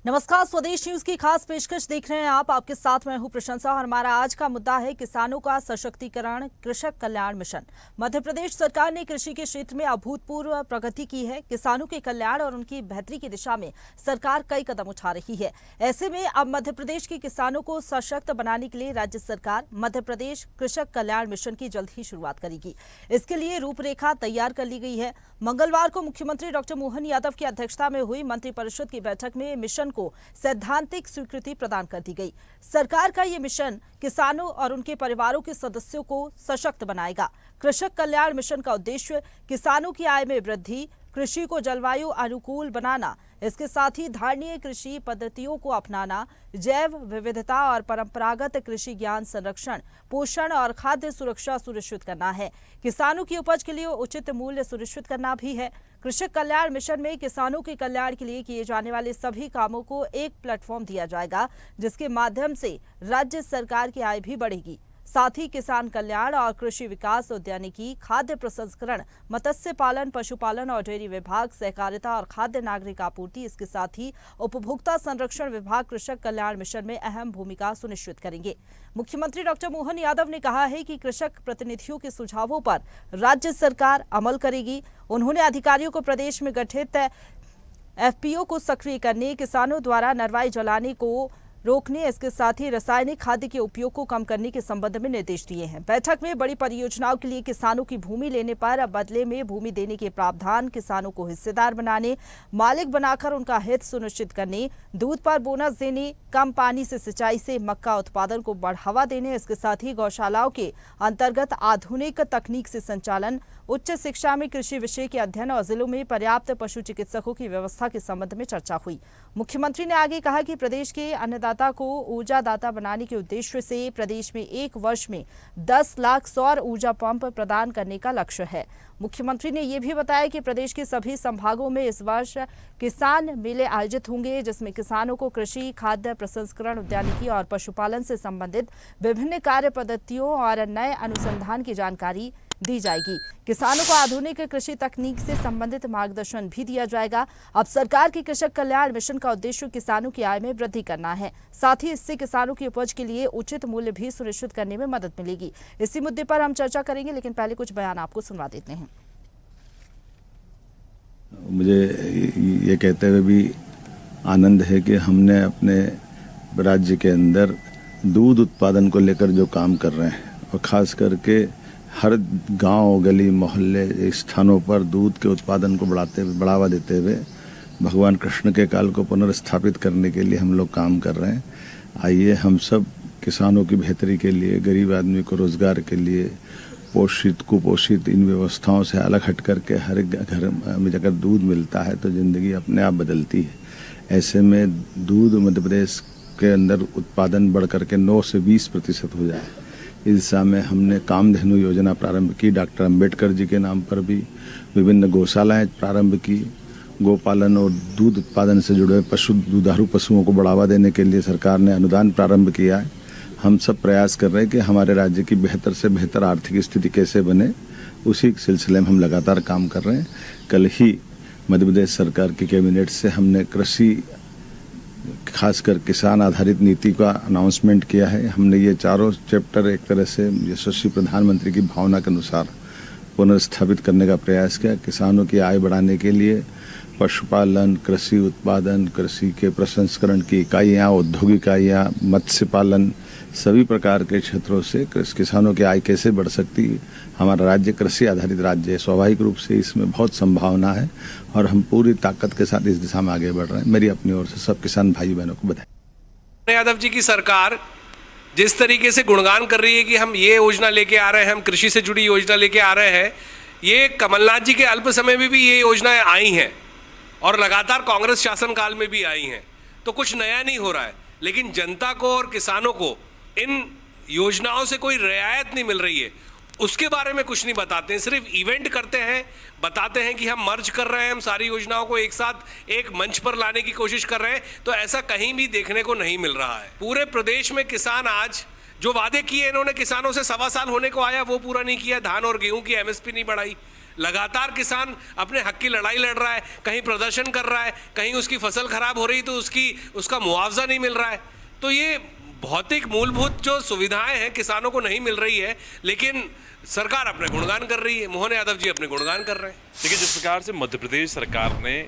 नमस्कार, स्वदेश न्यूज की खास पेशकश देख रहे हैं आप। आपके साथ मैं हूं प्रशंसा और हमारा आज का मुद्दा है किसानों का सशक्तिकरण, कृषक कल्याण मिशन। मध्य प्रदेश सरकार ने कृषि के क्षेत्र में अभूतपूर्व प्रगति की है। किसानों के कल्याण और उनकी बेहतरी की दिशा में सरकार कई कदम उठा रही है। ऐसे में अब मध्य प्रदेश के किसानों को सशक्त बनाने के लिए राज्य सरकार मध्य प्रदेश कृषक कल्याण मिशन की जल्द ही शुरुआत करेगी। इसके लिए रूपरेखा तैयार कर ली गई है। मंगलवार को मुख्यमंत्री डॉक्टर मोहन यादव की अध्यक्षता में हुई मंत्रिपरिषद की बैठक में मिशन को सैद्धांतिक स्वीकृति प्रदान कर दी गई। सरकार का यह मिशन किसानों और उनके परिवारों के सदस्यों को सशक्त बनाएगा। कृषक कल्याण मिशन का उद्देश्य किसानों की आय में वृद्धि, कृषि को जलवायु अनुकूल बनाना, इसके साथ ही धारणीय कृषि पद्धतियों को अपनाना, जैव विविधता और परंपरागत कृषि ज्ञान संरक्षण, पोषण और खाद्य सुरक्षा सुनिश्चित करना है। किसानों की उपज के लिए उचित मूल्य सुनिश्चित करना भी है। कृषक कल्याण मिशन में किसानों के कल्याण के लिए किए जाने वाले सभी कामों को एक प्लेटफॉर्म दिया जाएगा, जिसके माध्यम से राज्य सरकार की आय भी बढ़ेगी। साथ ही किसान कल्याण और कृषि विकास, उद्यानिकी, खाद्य प्रसंस्करण, मत्स्य पालन, पशुपालन और डेयरी विभाग, सहकारिता और खाद्य नागरिक आपूर्ति, इसके साथ ही उपभोक्ता संरक्षण विभाग कृषक कल्याण मिशन में अहम भूमिका सुनिश्चित करेंगे। मुख्यमंत्री डॉक्टर मोहन यादव ने कहा है कि कृषक प्रतिनिधियों के सुझावों पर राज्य सरकार अमल करेगी। उन्होंने अधिकारियों को प्रदेश में गठित एफपीओ को सक्रिय करने, किसानों द्वारा नरवाई जलाने को रोकने, इसके साथ ही रासायनिक खाद्य के उपयोग को कम करने के संबंध में निर्देश दिए हैं। बैठक में बड़ी परियोजनाओं के लिए किसानों की भूमि लेने पर बदले में भूमि देने के प्रावधान, किसानों को हिस्सेदार बनाने, मालिक बनाकर उनका हित सुनिश्चित करने, दूध पर बोनस देने, कम पानी से सिंचाई से मक्का उत्पादन को बढ़ावा देने, इसके साथ ही गौशालाओं के अंतर्गत आधुनिक तकनीक से संचालन, उच्च शिक्षा में कृषि विषय के अध्ययन और जिलों में पर्याप्त पशु चिकित्सकों की व्यवस्था के संबंध में चर्चा हुई। मुख्यमंत्री ने आगे कहा कि प्रदेश के अन्नदाता को ऊर्जादाता बनाने के उद्देश्य से प्रदेश में 1 वर्ष में 10 लाख सौर ऊर्जा पंप प्रदान करने का लक्ष्य है। मुख्यमंत्री ने यह भी बताया कि प्रदेश के सभी संभागों में इस वर्ष किसान मेले आयोजित होंगे, जिसमें किसानों को कृषि, खाद्य प्रसंस्करण, उद्यानिकी और पशुपालन से संबंधित विभिन्न कार्य पद्धतियों और नए अनुसंधान की जानकारी दी जाएगी। किसानों को आधुनिक कृषि तकनीक से संबंधित मार्गदर्शन भी दिया जाएगा। अब सरकार की कृषक कल्याण मिशन का उद्देश्य किसानों की आय में वृद्धि करना है। साथ ही इससे किसानों की उपज के लिए उचित मूल्य भी सुनिश्चित करने में मदद मिलेगी। इसी मुद्दे पर हम चर्चा करेंगे, लेकिन पहले कुछ बयान आपको सुनवा देते हैं। मुझे ये कहते हुए भी आनंद है कि हमने अपने राज्य के अंदर दूध उत्पादन को लेकर जो काम कर रहे हैं, और ख़ास करके हर गांव, गली, मोहल्ले स्थानों पर दूध के उत्पादन को बढ़ावा देते हुए भगवान कृष्ण के काल को पुनर्स्थापित करने के लिए हम लोग काम कर रहे हैं। आइए हम सब किसानों की बेहतरी के लिए, गरीब आदमी को रोजगार के लिए, पोषित कुपोषित इन व्यवस्थाओं से अलग हट करके हर घर में अगर दूध मिलता है तो ज़िंदगी अपने आप बदलती है। ऐसे में दूध मध्य प्रदेश के अंदर उत्पादन बढ़ करके 9 से 20% हो जाए, इस दिशा में हमने कामधेनु योजना प्रारंभ की। डॉक्टर अंबेडकर जी के नाम पर भी विभिन्न गौशालाएं प्रारंभ की। गोपालन और दूध उत्पादन से जुड़े दुधारू पशुओं को बढ़ावा देने के लिए सरकार ने अनुदान प्रारंभ किया है। हम सब प्रयास कर रहे हैं कि हमारे राज्य की बेहतर से बेहतर आर्थिक स्थिति कैसे बने, उसी सिलसिले में हम लगातार काम कर रहे हैं। कल ही मध्य प्रदेश सरकार की कैबिनेट से हमने कृषि, खासकर किसान आधारित नीति का अनाउंसमेंट किया है। हमने ये चारों चैप्टर एक तरह से यशस्वी प्रधानमंत्री की भावना के अनुसार पुनर्स्थापित करने का प्रयास किया। किसानों की आय बढ़ाने के लिए पशुपालन, कृषि उत्पादन, कृषि के प्रसंस्करण की इकाइयाँ, औद्योगिक इकाइयाँ, मत्स्य पालन, सभी प्रकार के क्षेत्रों से किसानों की आय कैसे बढ़ सकती है। हमारा राज्य कृषि आधारित राज्य है, स्वाभाविक रूप से इसमें बहुत संभावना है और हम पूरी ताकत के साथ इस दिशा में आगे बढ़ रहे हैं। मेरी अपनी ओर से सब किसान भाई बहनों को बधाई। यादव जी की सरकार जिस तरीके से गुणगान कर रही है कि हम ये योजना लेके आ रहे हैं, हम कृषि से जुड़ी योजना लेके आ रहे हैं, ये कमलनाथ जी के अल्प समय में भी ये योजनाएं आई हैं और लगातार कांग्रेस शासनकाल में भी आई हैं, तो कुछ नया नहीं हो रहा है। लेकिन जनता को और किसानों को इन योजनाओं से कोई रियायत नहीं मिल रही है, उसके बारे में कुछ नहीं बताते हैं। सिर्फ इवेंट करते हैं, बताते हैं कि हम मर्ज कर रहे हैं, हम सारी योजनाओं को एक साथ एक मंच पर लाने की कोशिश कर रहे हैं, तो ऐसा कहीं भी देखने को नहीं मिल रहा है। पूरे प्रदेश में किसान आज जो वादे किए इन्होंने, किसानों से 1.25 साल होने को आया, वो पूरा नहीं किया। धान और गेहूं की एमएसपी नहीं बढ़ाई, लगातार किसान अपने हक की लड़ाई लड़ रहा है, कहीं प्रदर्शन कर रहा है, कहीं उसकी फसल खराब हो रही तो उसका मुआवजा नहीं मिल रहा है। तो ये भौतिक मूलभूत जो सुविधाएं हैं किसानों को नहीं मिल रही है, लेकिन सरकार अपने गुणगान कर रही है। मोहन यादव जी अपने गुणगान कर रहे हैं। देखिए, जिस प्रकार से मध्य प्रदेश सरकार ने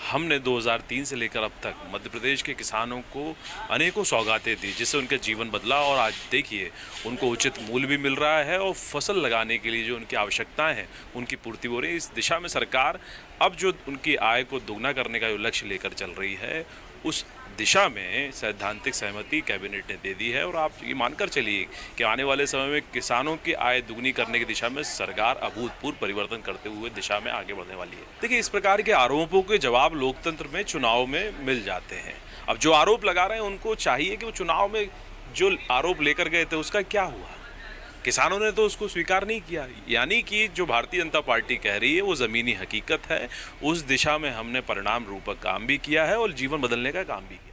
हमने 2003 से लेकर अब तक मध्य प्रदेश के किसानों को अनेकों सौगातें दी, जिससे उनका जीवन बदला और आज देखिए उनको उचित मूल्य भी मिल रहा है और फसल लगाने के लिए जो उनकी आवश्यकताएं हैं उनकी पूर्ति हो रही है। इस दिशा में सरकार अब जो उनकी आय को दोगुना करने का जो लक्ष्य लेकर चल रही है, उस दिशा में सैद्धांतिक सहमति कैबिनेट ने दे दी है। और आप ये मानकर चलिए कि आने वाले समय में किसानों की आय दुगनी करने की दिशा में सरकार अभूतपूर्व परिवर्तन करते हुए दिशा में आगे बढ़ने वाली है। देखिए, इस प्रकार के आरोपों के जवाब लोकतंत्र में चुनाव में मिल जाते हैं। अब जो आरोप लगा रहे हैं उनको चाहिए कि वो चुनाव में जो आरोप लेकर गए थे उसका क्या हुआ। किसानों ने तो उसको स्वीकार नहीं किया, यानी कि जो भारतीय जनता पार्टी कह रही है वो ज़मीनी हकीकत है। उस दिशा में हमने परिणाम रूपक काम भी किया है और जीवन बदलने का काम भी किया।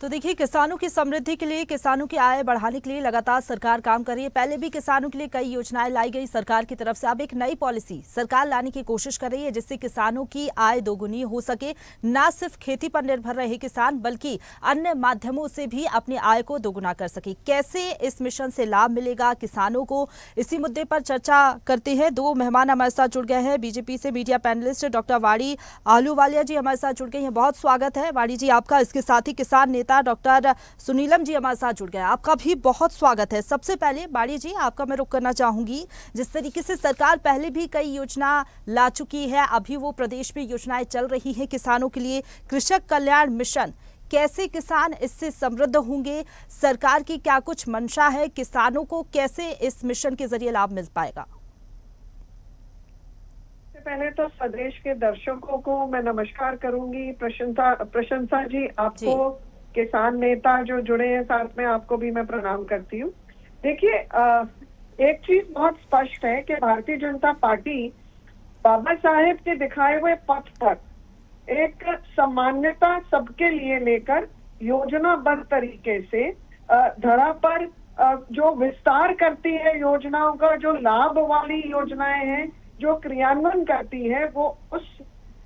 तो देखिए, किसानों की समृद्धि के लिए, किसानों की आय बढ़ाने के लिए लगातार सरकार काम कर रही है। पहले भी किसानों के लिए कई योजनाएं लाई गई सरकार की तरफ से। अब एक नई पॉलिसी सरकार लाने की कोशिश कर रही है जिससे किसानों की आय दोगुनी हो सके। ना सिर्फ खेती पर निर्भर रहे किसान, बल्कि अन्य माध्यमों से भी अपनी आय को दोगुना कर सके। कैसे इस मिशन से लाभ मिलेगा किसानों को, इसी मुद्दे पर चर्चा करते हैं। दो मेहमान हमारे साथ जुड़ गए हैं। बीजेपी से मीडिया पैनलिस्ट डॉक्टर वाड़ी आहलूवालिया जी हमारे साथ जुड़ गए हैं। बहुत स्वागत है वाड़ी जी आपका। इसके साथ ही किसान नेता डॉक्टर सुनीलम जी हमारे साथ जुड़ गए, आपका भी बहुत स्वागत है। सबसे पहले वाड़ी जी आपका मैं रुख करना चाहूंगी, जिस तरीके से सरकार पहले भी कई योजना ला चुकी है, अभी वो प्रदेश में योजनाएं चल रही हैं किसानों के लिए, कृषक कल्याण मिशन, कैसे किसान इससे समृद्ध होंगे, सरकार की क्या कुछ मंशा है, किसानों को कैसे इस मिशन के जरिए लाभ मिल पाएगा? पहले तो स्वदेश के दर्शकों को मैं नमस्कार करूंगी। प्रशंसा जी आपको, किसान नेता जो जुड़े हैं साथ में, आपको भी मैं प्रणाम करती हूँ। देखिए, एक चीज बहुत स्पष्ट है कि भारतीय जनता पार्टी बाबा साहेब के दिखाए हुए पथ पर एक सामान्यता सबके लिए लेकर योजनाबद्ध तरीके से धरा पर जो विस्तार करती है योजनाओं का, जो लाभ वाली योजनाएं हैं जो क्रियान्वयन करती है, वो उस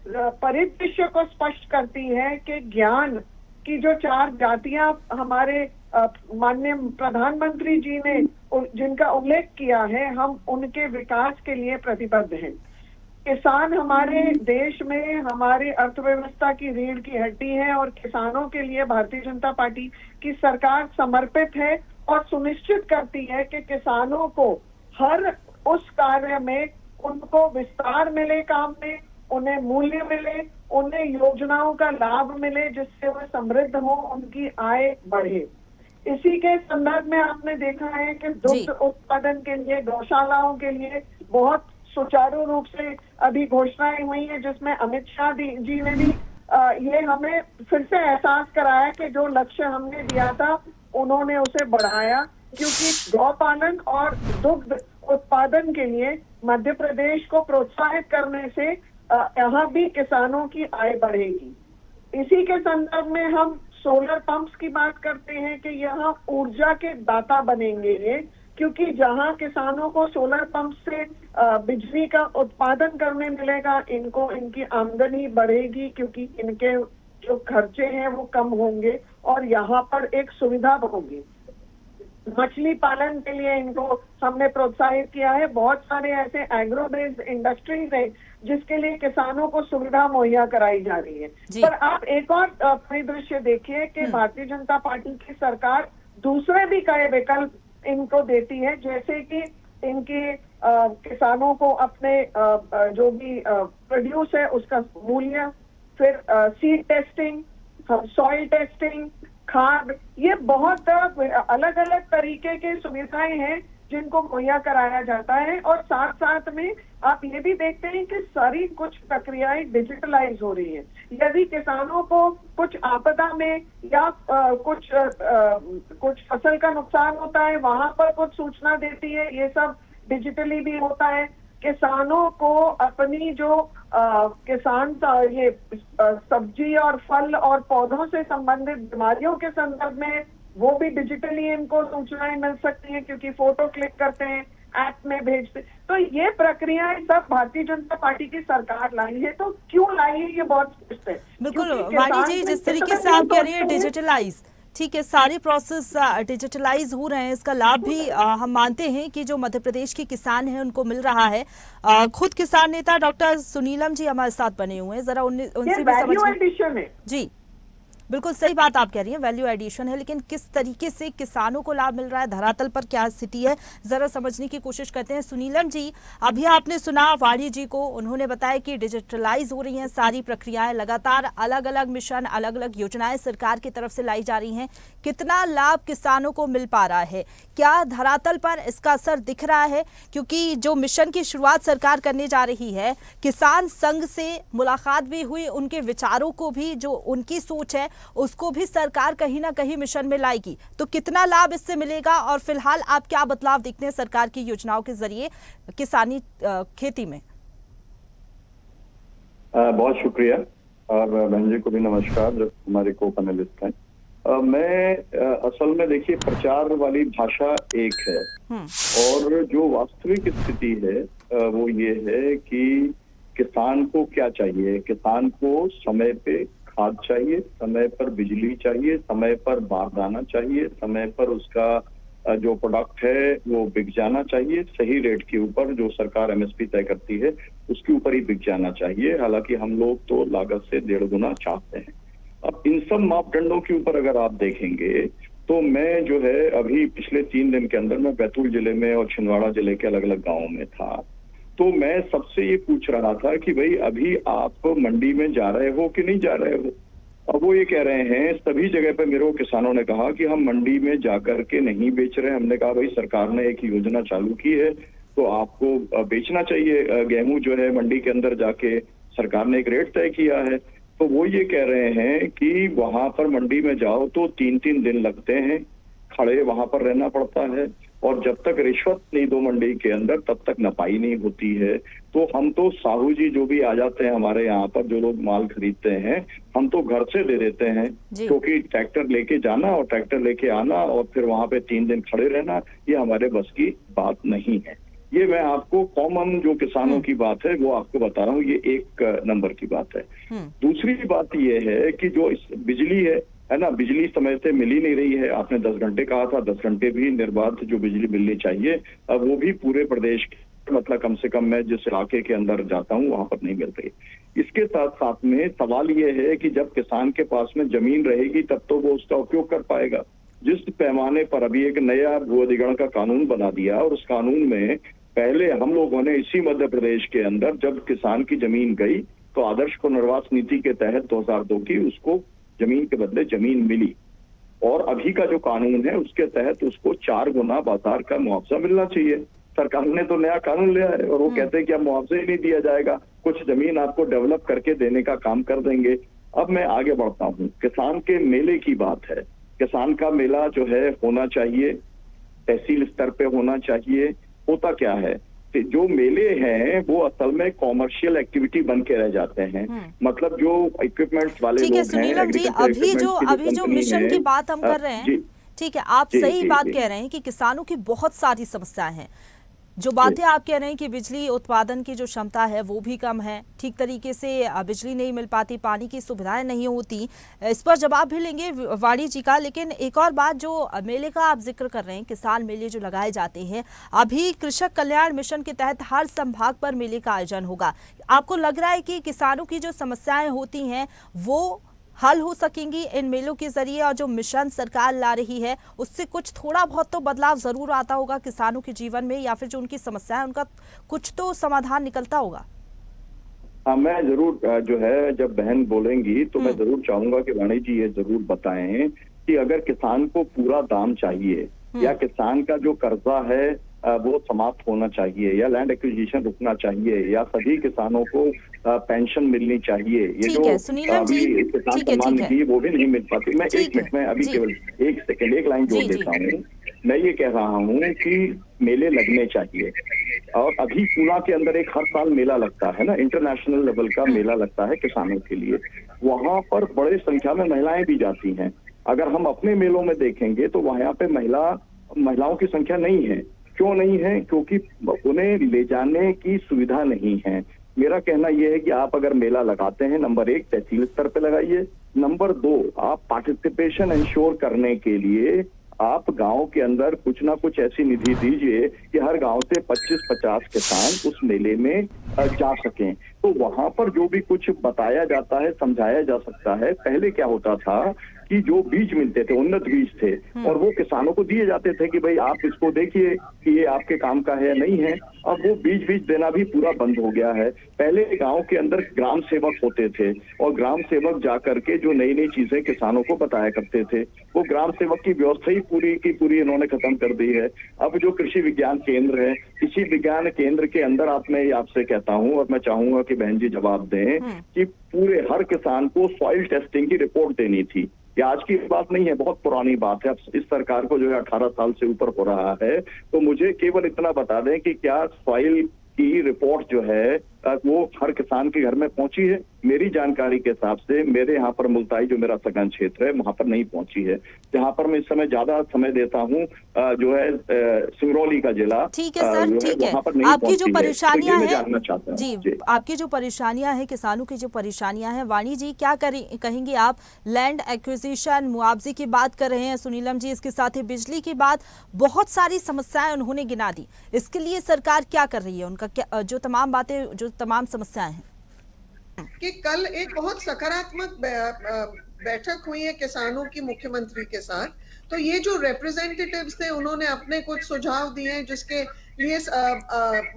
परिदृश्य को स्पष्ट करती है कि ज्ञान की जो 4 जातियां हमारे माननीय प्रधानमंत्री जी ने जिनका उल्लेख किया है, हम उनके विकास के लिए प्रतिबद्ध हैं। किसान हमारे देश में हमारी अर्थव्यवस्था की रीढ़ की हड्डी है और किसानों के लिए भारतीय जनता पार्टी की सरकार समर्पित है और सुनिश्चित करती है कि किसानों को हर उस कार्य में उनको विस्तार मिले, काम में उन्हें मूल्य मिले, उन्हें योजनाओं का लाभ मिले जिससे वह समृद्ध हो, उनकी आय बढ़े। इसी के संदर्भ में आपने देखा है कि दुग्ध उत्पादन के लिए, गौशालाओं के लिए बहुत सुचारू रूप से अभी घोषणाएं हुई है, जिसमें अमित शाह जी ने भी ये हमें फिर से एहसास कराया कि जो लक्ष्य हमने दिया था उन्होंने उसे बढ़ाया, क्योंकि गौपालन और दुग्ध उत्पादन के लिए मध्य प्रदेश को प्रोत्साहित करने से यहाँ भी किसानों की आय बढ़ेगी। इसी के संदर्भ में हम सोलर पंप्स की बात करते हैं कि यहाँ ऊर्जा के दाता बनेंगे ये, क्योंकि जहाँ किसानों को सोलर पंप से बिजली का उत्पादन करने मिलेगा, इनको इनकी आमदनी बढ़ेगी क्योंकि इनके जो खर्चे हैं वो कम होंगे और यहाँ पर एक सुविधा होगी। मछली पालन के लिए इनको हमने प्रोत्साहित किया है। बहुत सारे ऐसे एग्रो बेस्ड इंडस्ट्रीज हैं जिसके लिए किसानों को सुविधा मुहैया कराई जा रही है। पर आप एक और परिदृश्य देखिए कि भारतीय जनता पार्टी की सरकार दूसरे भी कई विकल्प इनको देती है, जैसे कि इनके किसानों को अपने जो भी प्रोड्यूस है उसका मूल्य, फिर सीड टेस्टिंग, सॉइल टेस्टिंग, खाद, ये बहुत अलग अलग तरीके के सुविधाएं हैं जिनको मुहैया कराया जाता है। और साथ साथ में आप ये भी देखते हैं कि सारी कुछ प्रक्रियाएं डिजिटलाइज हो रही है। यदि किसानों को कुछ आपदा में या कुछ फसल का नुकसान होता है, वहां पर कुछ सूचना देती है, ये सब डिजिटली भी होता है। किसानों को अपनी जो किसान ये सब्जी और फल और पौधों से संबंधित बीमारियों के संदर्भ में वो भी डिजिटली इनको सूचनाएं मिल सकती हैं, क्योंकि फोटो क्लिक करते हैं, एक्ट में भेजते। तो ये प्रक्रियाएं सब भारतीय जनता पार्टी की सरकार लाई है। तो क्यों लाई है ये बहुत स्पष्ट है। बिल्कुल क्योंकि वाणी किसान जी, के जिस हित तरीके में से आप कह रही हैं सोचते हैं। डिजिटलाइज, ठीक है, सारे प्रोसेस डिजिटलाइज हो रहे हैं, इसका लाभ भी हम मानते हैं कि जो मध्य प्रदेश के किसान हैं उनको मिल रहा है। खुद किसान नेता डॉक्टर सुनीलम जी हमारे साथ बने हुए हैं, जरा ये उनसे भी वैल्यू समझिए। एडिशन है। जी बिल्कुल सही बात आप कह रही हैं, वैल्यू एडिशन है, लेकिन किस तरीके से किसानों को लाभ मिल रहा है, धरातल पर क्या स्थिति है, जरा समझने की कोशिश करते हैं। सुनीलम जी, अभी आपने सुना वाणी जी को, उन्होंने बताया कि डिजिटलाइज हो रही हैं सारी प्रक्रियाएं, लगातार अलग अलग मिशन, अलग अलग योजनाएं सरकार की तरफ से लाई जा रही हैं। कितना लाभ किसानों को मिल पा रहा है, क्या धरातल पर इसका असर दिख रहा है? क्योंकि जो मिशन की शुरुआत सरकार करने जा रही है, किसान संघ से मुलाकात भी हुई, उनके विचारों को भी, जो उनकी सोच है उसको भी सरकार कहीं ना कहीं मिशन में लाएगी। तो कितना लाभ इससे मिलेगा और फिलहाल आप क्या बदलाव देखते हैं सरकार की योजनाओं के जरिए किसानी खेती में? बहुत शुक्रिया और बहन जी को भी नमस्कार जो हमारे को पैनलिस्ट हैं। मैं असल में देखिए प्रचार वाली भाषा एक है और जो वास्तविक स्थिति है वो ये है कि किसान को क्या चाहिए। किसान को समय पे खाद चाहिए, समय पर बिजली चाहिए, समय पर बारदाना चाहिए, समय पर उसका जो प्रोडक्ट है वो बिक जाना चाहिए, सही रेट के ऊपर जो सरकार एमएसपी तय करती है उसके ऊपर ही बिक जाना चाहिए। हालांकि हम लोग तो लागत से 1.5 गुना चाहते हैं। अब इन सब मापदंडों के ऊपर अगर आप देखेंगे तो मैं जो है अभी पिछले 3 दिन के अंदर मैं बैतूल जिले में और छिंदवाड़ा जिले के अलग अलग गाँव में था। तो मैं सबसे ये पूछ रहा था कि भाई अभी आप मंडी में जा रहे हो कि नहीं जा रहे हो। अब वो ये कह रहे हैं सभी जगह पे मेरे को किसानों ने कहा कि हम मंडी में जाकर के नहीं बेच रहे। हमने कहा भाई सरकार ने एक योजना चालू की है तो आपको बेचना चाहिए गेहूं जो है मंडी के अंदर जाके, सरकार ने एक रेट तय किया है। तो वो ये कह रहे हैं कि वहां पर मंडी में जाओ तो 3-3 दिन लगते हैं, खड़े वहां पर रहना पड़ता है और जब तक रिश्वत नहीं दो मंडी के अंदर तब तक नपाई नहीं होती है। तो हम तो साहू जी जो भी आ जाते हैं हमारे यहाँ पर, जो लोग माल खरीदते हैं, हम तो घर से दे देते हैं क्योंकि ट्रैक्टर लेके जाना और ट्रैक्टर लेके आना और फिर वहां पे 3 दिन खड़े रहना ये हमारे बस की बात नहीं है। ये मैं आपको कॉमन जो किसानों की बात है वो आपको बता रहा हूँ, ये 1 नंबर की बात है। दूसरी बात ये है कि जो बिजली है ना, बिजली समय से मिल ही नहीं रही है। आपने 10 घंटे कहा था, 10 घंटे भी निर्बाध जो बिजली मिलनी चाहिए अब वो भी पूरे प्रदेश मतलब कम से कम मैं जिस इलाके के अंदर जाता हूँ वहां पर नहीं मिल रही। इसके साथ साथ में सवाल ये है कि जब किसान के पास में जमीन रहेगी तब तो वो उसका उपयोग कर पाएगा। जिस पैमाने पर अभी एक नया भू अधिग्रहण का कानून बना दिया और उस कानून में पहले हम लोगों ने इसी मध्य प्रदेश के अंदर जब किसान की जमीन गई तो आदर्श पुनर्वास नीति के तहत 2002 की उसको जमीन के बदले जमीन मिली और अभी का जो कानून है उसके तहत उसको 4 गुना बाजार का मुआवजा मिलना चाहिए। सरकार ने तो नया कानून लिया है और वो कहते हैं कि अब मुआवजा ही नहीं दिया जाएगा, कुछ जमीन आपको डेवलप करके देने का काम कर देंगे। अब मैं आगे बढ़ता हूँ, किसान के मेले की बात है। किसान का मेला जो है होना चाहिए, तहसील स्तर पे होना चाहिए। होता क्या है, जो मेले हैं वो असल में कॉमर्शियल एक्टिविटी बन के रह जाते हैं। मतलब जो इक्विपमेंट्स वाले लोग हैं, सुनीलम जी, अभी जो मिशन की बात हम कर रहे हैं, ठीक है, आप सही बात कह रहे हैं कि किसानों की बहुत सारी समस्याएं हैं। जो बातें आप कह रहे हैं कि बिजली उत्पादन की जो क्षमता है वो भी कम है, ठीक तरीके से बिजली नहीं मिल पाती, पानी की सुविधाएं नहीं होती, इस पर जवाब भी लेंगे वाणी जी का। लेकिन एक और बात, जो मेले का आप जिक्र कर रहे हैं, किसान मेले जो लगाए जाते हैं, अभी कृषक कल्याण मिशन के तहत हर संभाग पर मेले का आयोजन होगा। आपको लग रहा है कि किसानों की जो समस्याएं होती हैं वो हल हो सकेंगी इन मेलों के जरिए, और जो मिशन सरकार ला रही है उससे कुछ थोड़ा बहुत तो बदलाव जरूर आता होगा किसानों के जीवन में, या फिर जो उनकी समस्या है उनका कुछ तो समाधान निकलता होगा? हाँ, मैं जरूर जो है जब बहन बोलेंगी तो मैं जरूर चाहूंगा कि वाणी जी ये जरूर बताएं कि अगर किसान को पूरा दाम चाहिए या किसान का जो कर्जा है वो समाप्त होना चाहिए या लैंड एक्विजिशन रुकना चाहिए या सभी किसानों को पेंशन मिलनी चाहिए। ये जो अभी किसान सम्मान निधि वो भी नहीं मिल पाती। मैं 1 मिनट में अभी केवल 1 सेकंड 1 लाइन जोड़ देता हूँ। मैं ये कह रहा हूँ कि मेले लगने चाहिए और अभी पूना के अंदर एक हर साल मेला लगता है ना, इंटरनेशनल लेवल का मेला लगता है किसानों के लिए। वहां पर बड़े संख्या में महिलाएं भी जाती हैं। अगर हम अपने मेलों में देखेंगे तो वहां पे महिलाओं की संख्या नहीं है। क्यों नहीं है? क्योंकि उन्हें ले जाने की सुविधा नहीं है। मेरा कहना यह है कि आप अगर मेला लगाते हैं, नंबर 1 तहसील स्तर पे लगाइए, नंबर 2 आप पार्टिसिपेशन इंश्योर करने के लिए आप गांव के अंदर कुछ ना कुछ ऐसी निधि दीजिए कि हर गांव से 25-50 किसान उस मेले में जा सकें। तो वहां पर जो भी कुछ बताया जाता है, समझाया जा सकता है। पहले क्या होता था कि जो बीज मिलते थे, उन्नत बीज थे, और वो किसानों को दिए जाते थे कि भाई आप इसको देखिए कि ये आपके काम का है या नहीं है। अब वो बीज देना भी पूरा बंद हो गया है। पहले गांव के अंदर ग्राम सेवक होते थे और ग्राम सेवक जाकर के जो नई नई चीजें किसानों को बताया करते थे, वो ग्राम सेवक की व्यवस्था ही पूरी की पूरी इन्होंने खत्म कर दी है। अब जो कृषि विज्ञान केंद्र है, कृषि विज्ञान केंद्र के अंदर मैं आपसे कहता हूं और मैं चाहूंगा कि बहन जी जवाब दें कि पूरे हर किसान को सॉइल टेस्टिंग की रिपोर्ट देनी थी। ये आज की बात नहीं है, बहुत पुरानी बात है। अब इस सरकार को जो है 18 साल से ऊपर हो रहा है, तो मुझे केवल इतना बता दें कि क्या सॉइल की रिपोर्ट जो है वो हर किसान के घर में पहुंची है? मेरी जानकारी के हिसाब से मेरे यहाँ पर मुल्ताई जो मेरा सघन क्षेत्र है वहां पर नहीं पहुंची है। जहाँ पर मैं इस समय ज्यादा समय देता हूँ जो है सिंगरौली का जिला, ठीक है सर, ठीक है। वहां पर नहीं आपकी जो पहुंची है। परेशानियां तो ये मैं हैं जानना चाहता हूं। जी, आपकी जो परेशानियां हैं, किसानों की जो परेशानियां हैं, वाणी जी क्या कहेंगे आप? लैंड एक्विजिशन, मुआवजे की बात कर रहे हैं सुनीलम जी, इसके साथ ही बिजली की बात, बहुत सारी समस्याएं उन्होंने गिना दी। इसके लिए सरकार क्या कर रही है? उनका क्या, जो तमाम बातें, जो तमाम समस्याएं हैं? कि कल एक बहुत सकारात्मक बैठक हुई है किसानों की मुख्यमंत्री के साथ। तो ये जो रिप्रेजेंटेटिव्स थे उन्होंने अपने कुछ सुझाव दिए हैं, जिसके लिए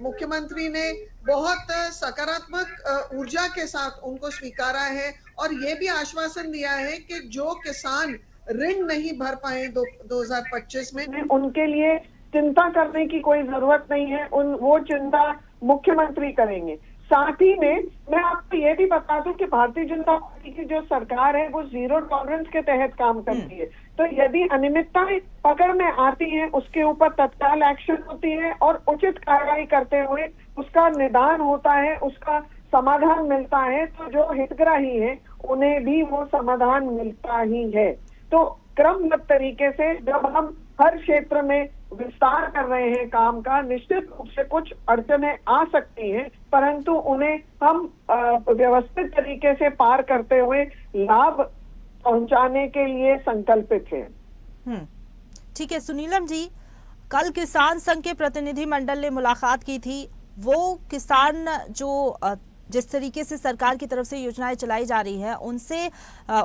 मुख्यमंत्री ने बहुत सकारात्मक ऊर्जा के साथ उनको स्वीकारा है और ये भी आश्वासन दिया है कि जो किसान ऋण नहीं भर पाए 2025 में, उनके लिए चिंता करने की कोई जरूरत नहीं है। वो चिंता मुख्यमंत्री करेंगे। साथ ही में मैं आपको ये भी बता दूं कि भारतीय जनता पार्टी की जो सरकार है वो जीरो टॉलरेंस के तहत काम करती है। तो यदि अनियमितताएं पकड़ में आती हैं, उसके ऊपर तत्काल एक्शन होती है और उचित कार्रवाई करते हुए उसका निदान होता है, उसका समाधान मिलता है। तो जो हितग्राही है उन्हें भी वो समाधान मिलता ही है। तो क्रमबद्ध तरीके से जब हम हर क्षेत्र में विस्तार कर रहे हैं काम का, निश्चित रूप से कुछ अड़चनें आ सकती हैं, परंतु उन्हें हम व्यवस्थित तरीके से पार करते हुए लाभ पहुंचाने के लिए संकल्पित हैं। ठीक है सुनीलम जी, कल किसान संघ के प्रतिनिधि मंडल ने मुलाकात की थी। वो किसान जो जिस तरीके से सरकार की तरफ से योजनाएं चलाई जा रही है, उनसे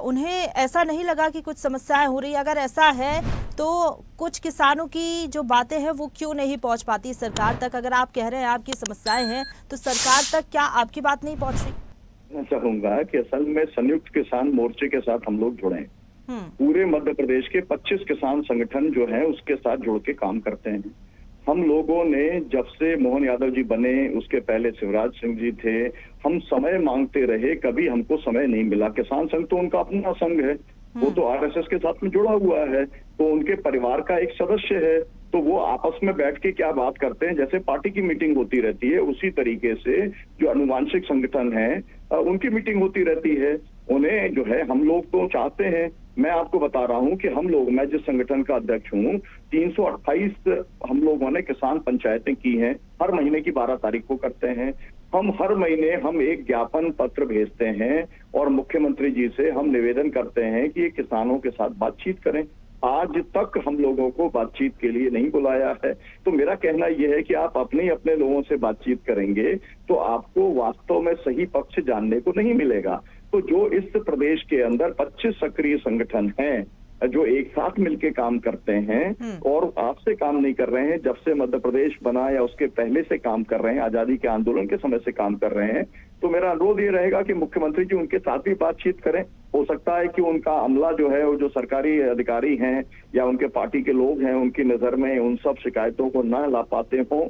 उन्हें ऐसा नहीं लगा कि कुछ समस्याएं हो रही है? अगर ऐसा है तो कुछ किसानों की जो बातें हैं वो क्यों नहीं पहुंच पाती सरकार तक? अगर आप कह रहे हैं आपकी समस्याएं हैं, तो सरकार तक क्या आपकी बात नहीं पहुंच रही? मैं चाहूंगा कि असल में संयुक्त किसान मोर्चे के साथ हम लोग जुड़े। पूरे मध्य प्रदेश के 25 किसान संगठन जो हैं उसके साथ जुड़ के काम करते हैं। हम लोगों ने जब से मोहन यादव जी बने, उसके पहले शिवराज सिंह जी थे, हम समय मांगते रहे, कभी हमको समय नहीं मिला। किसान संघ तो उनका अपना संघ है, वो तो आरएसएस के साथ में जुड़ा हुआ है, तो उनके परिवार का एक सदस्य है। तो वो आपस में बैठ के क्या बात करते हैं, जैसे पार्टी की मीटिंग होती रहती है उसी तरीके से जो अनुवांशिक संगठन है उनकी मीटिंग होती रहती है। उन्हें जो है हम लोग तो चाहते हैं, मैं आपको बता रहा हूं कि मैं जिस संगठन का अध्यक्ष हूं, 328 हम लोगों ने किसान पंचायतें की हैं, हर महीने की 12 तारीख को करते हैं। हम हर महीने हम एक ज्ञापन पत्र भेजते हैं और मुख्यमंत्री जी से हम निवेदन करते हैं कि ये किसानों के साथ बातचीत करें। आज तक हम लोगों को बातचीत के लिए नहीं बुलाया है। तो मेरा कहना यह है कि आप अपने लोगों से बातचीत करेंगे तो आपको वास्तव में सही पक्ष जानने को नहीं मिलेगा। तो जो इस प्रदेश के अंदर 25 सक्रिय संगठन हैं जो एक साथ मिलके काम करते हैं और आपसे काम नहीं कर रहे हैं, जब से मध्य प्रदेश बना या उसके पहले से काम कर रहे हैं, आजादी के आंदोलन के समय से काम कर रहे हैं, तो मेरा अनुरोध ये रहेगा कि मुख्यमंत्री जी उनके साथ भी बातचीत करें। हो सकता है कि उनका अमला जो है, वो जो सरकारी अधिकारी हैं या उनके पार्टी के लोग हैं, उनकी नजर में उन सब शिकायतों को न ला पाते हों,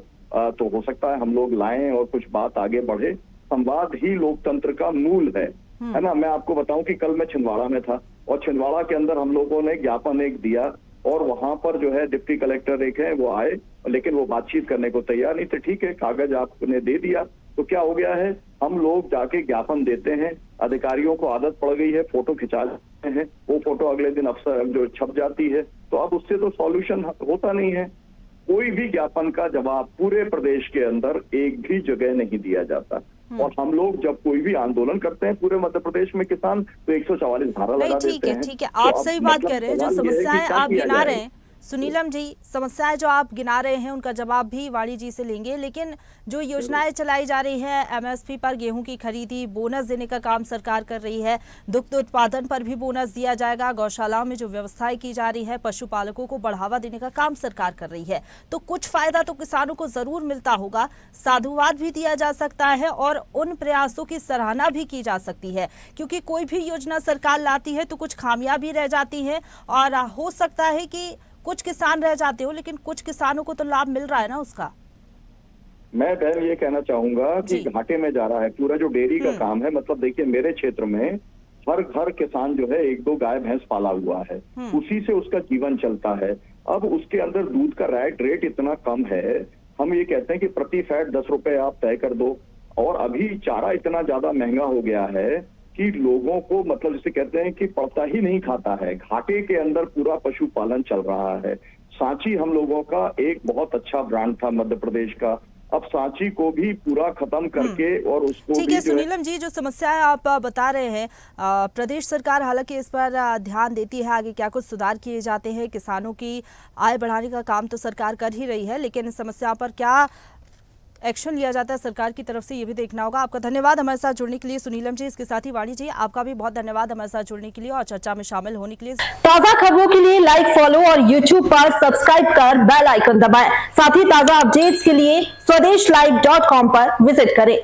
तो हो सकता है हम लोग लाएं और कुछ बात आगे बढ़े। संवाद ही लोकतंत्र का मूल है ना। मैं आपको बताऊं कि कल मैं छिंदवाड़ा में था और छिंदवाड़ा के अंदर हम लोगों ने ज्ञापन एक दिया और वहां पर जो है डिप्टी कलेक्टर एक है वो आए, लेकिन वो बातचीत करने को तैयार नहीं थे। ठीक है, कागज आपने दे दिया, तो क्या हो गया है, हम लोग जाके ज्ञापन देते हैं, अधिकारियों को आदत पड़ गई है फोटो खिंचा लेते हैं, वो फोटो अगले दिन अफसर जो छप जाती है, तो अब उससे तो सॉल्यूशन होता नहीं है। कोई भी ज्ञापन का जवाब पूरे प्रदेश के अंदर एक भी जगह नहीं दिया जाता। और हम लोग जब कोई भी आंदोलन करते हैं पूरे मध्य प्रदेश में किसान, तो 144 धारा लगा देते हैं। ठीक है, आप तो सही बात कह रहे हैं। जो समस्याएं आप गिना रहे हैं सुनीलम जी, समस्याएं जो आप गिना रहे हैं उनका जवाब भी वाणी जी से लेंगे, लेकिन जो योजनाएं चलाई जा रही है, एमएसपी पर गेहूं की खरीदी, बोनस देने का काम सरकार कर रही है, दुग्ध उत्पादन पर भी बोनस दिया जाएगा, गौशालाओं में जो व्यवस्थाएं की जा रही है, पशुपालकों को बढ़ावा देने का काम सरकार कर रही है, तो कुछ फायदा तो किसानों को जरूर मिलता होगा, साधुवाद भी दिया जा सकता है और उन प्रयासों की सराहना भी की जा सकती है, क्योंकि कोई भी योजना सरकार लाती है तो कुछ खामियां भी रह जाती हैं और हो सकता है कि कुछ किसान रह जाते हो, लेकिन कुछ किसानों को तो लाभ मिल रहा है ना उसका। मैं बहन ये कहना चाहूंगा कि घाटे में जा रहा है पूरा जो डेयरी का काम है। मतलब देखिए मेरे क्षेत्र में हर घर किसान जो है 1-2 गाय भैंस पाला हुआ है, उसी से उसका जीवन चलता है। अब उसके अंदर दूध का रेट इतना कम है, हम ये कहते हैं कि प्रति फैट 10 रुपए आप तय कर दो। और अभी चारा इतना ज्यादा महंगा हो गया है कि लोगों को मतलब जिसे कहते हैं कि पड़ता ही नहीं खाता है। घाटे के अंदर पूरा पशुपालन चल रहा है। सांची हम लोगों का एक बहुत अच्छा ब्रांड था मध्य प्रदेश का, अब सांची को भी पूरा खत्म करके और उसको ठीक है सुनीलम जी, जो समस्याएं आप बता रहे हैं, प्रदेश सरकार हालांकि इस पर ध्यान देती है, आगे क्या कुछ सुधार किए जाते हैं, किसानों की आय बढ़ाने का काम तो सरकार कर ही रही है, लेकिन इस समस्या पर क्या एक्शन लिया जाता है सरकार की तरफ से ये भी देखना होगा। आपका धन्यवाद हमारे साथ जुड़ने के लिए सुनीलम जी। इसके साथ ही वाणी जी, आपका भी बहुत धन्यवाद हमारे साथ जुड़ने के लिए और चर्चा में शामिल होने के लिए। ताजा खबरों के लिए लाइक, फॉलो और YouTube पर सब्सक्राइब कर बेल आइकन दबाएं। साथ ही ताजा अपडेट्स के लिए swedeshlive.com पर विजिट करें।